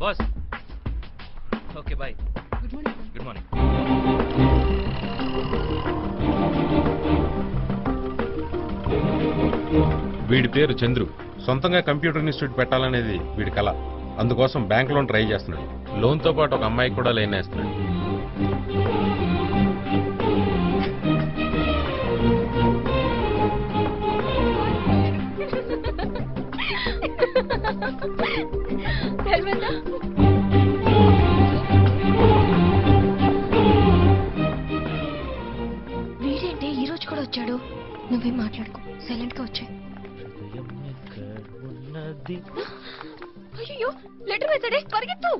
Boss. Okay bye. Good morning. వీడి పేరు చంద్రు. సొంతంగా కంప్యూటర్ ఇన్స్టిట్యూట్ పెట్టాలనేది వీడి కళ. అందుకోసం బ్యాంక్ లోన్ ట్రై చేస్తున్నాడు. లోన్ తో పాటు ఒక అమ్మాయికి కూడా లైన్ వేస్తున్నాడు. వీడేంటి ఈ రోజు కూడా వచ్చాడు? నువ్వేం మాట్లాడుకో, సైలెంట్ గా వచ్చాయి. అయ్యో లెటర్ వేసాడే, పరిగెత్తు.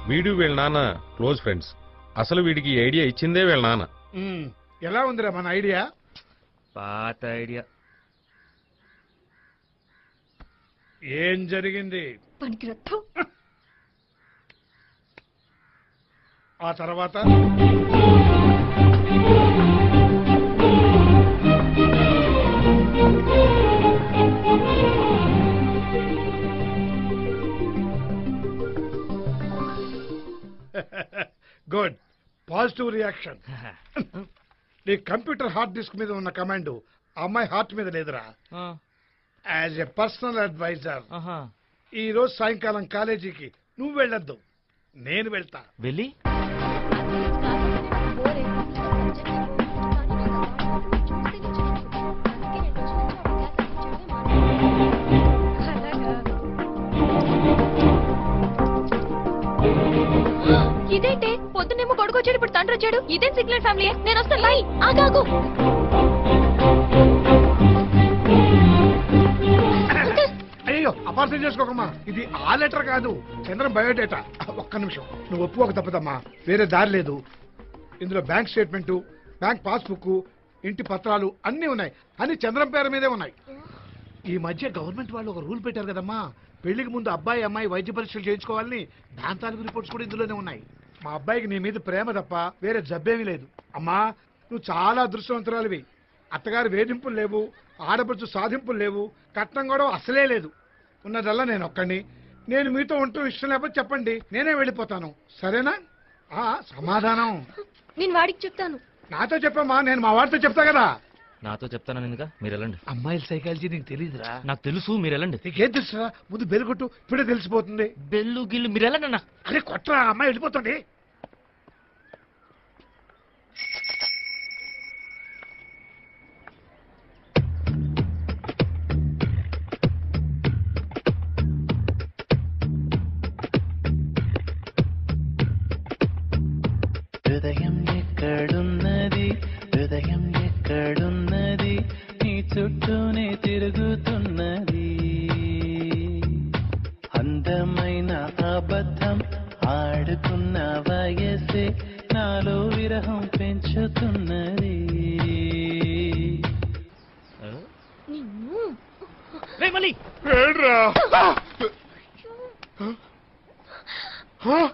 వీడు వీళ్ళ నాన్న క్లోజ్ ఫ్రెండ్స్. అసలు వీడికి ఈ ఐడియా ఇచ్చిందే వీళ్ళ నాన్న. ఎలా ఉందిరా మన ఐడియా? పాత ఐడియా. ఏం జరిగింది? పనికిరత్తు. ఆ తర్వాత గుడ్, పాజిటివ్ రియాక్షన్. నీ కంప్యూటర్ హార్డ్ డిస్క్ మీద ఉన్న కమాండ్ అమ్మాయి హార్ట్ మీద లేదురా. యాజ్ ఎ పర్సనల్ అడ్వైజర్ ఈ రోజు సాయంకాలం కాలేజీకి నువ్వు వెళ్ళొద్దు, నేను వెళ్తా. వెళ్ళి ఇదేంటి పొద్దునేమో కొడుకు వచ్చాడు, ఇప్పుడు తండ్రి వచ్చాడు. ఇదేం సిగ్నల్ ఫ్యామిలీ? నేను వస్తాను. బాయ్. ఆగాగు. అయ్యో అపార్థం చేసుకోకమ్మా, ఇది ఆ లెటర్ కాదు, చంద్రం బయోడేటా. ఒక్క నిమిషం, నువ్వు ఒప్పుకోక తప్పదమ్మా, వేరే దారి లేదు. ఇందులో బ్యాంక్ స్టేట్మెంట్, బ్యాంక్ పాస్బుక్, ఇంటి పత్రాలు అన్నీ ఉన్నాయి. అన్ని చంద్రం పేరు మీదే ఉన్నాయి. ఈ మధ్య గవర్నమెంట్ వాళ్ళు ఒక రూల్ పెట్టారు కదమ్మా, పెళ్లికి ముందు అబ్బాయి అమ్మాయి వైద్య పరీక్షలు చేయించుకోవాలని. దాని తాలూకు రిపోర్ట్స్ కూడా ఇందులోనే ఉన్నాయి. మా అబ్బాయికి నీ మీద ప్రేమ తప్ప వేరే జబ్బేమీ లేదు. అమ్మా నువ్వు చాలా అదృష్టవంతురాలివి. అత్తగారు వేధింపులు లేవు, ఆడపడుచు సాధింపులు లేవు, కట్నం కూడా అసలే లేదు. ఉన్నదల్లా నేను ఒక్కడిని. నేను మీతో ఉంటూ ఇష్టం లేకపోతే చెప్పండి, నేనే వెళ్ళిపోతాను. సరేనా? సమాధానం. నేను వాడికి చెప్తాను. నాతో చెప్పమ్మా, నేను మా వాడితో చెప్తా కదా. నాతో చెప్తాను ఎందుక? మీరు వెళ్ళండి. అమ్మాయిల సైకాలజీ నీకు తెలియదురా? నాకు తెలుసు, మీరు వెళ్ళండి. నీకేం తెలుసురా? ముందు బెల్ కొట్టు, ఇప్పుడే తెలిసిపోతుంది. బెల్లు గిల్లు మీరు వెళ్ళండి అన్న. అరే కొట్టరా, అమ్మాయి వెళ్ళిపోతుంది. హృదయం ఎక్కడున్నది, హృదయం ఎక్కడున్నది, నీ చుట్టూనే తిరుగుతున్నది. అందమైన అబద్ధం ఆడుకున్న వయసే నాలో విరహం పెంచుతున్నది. Huh?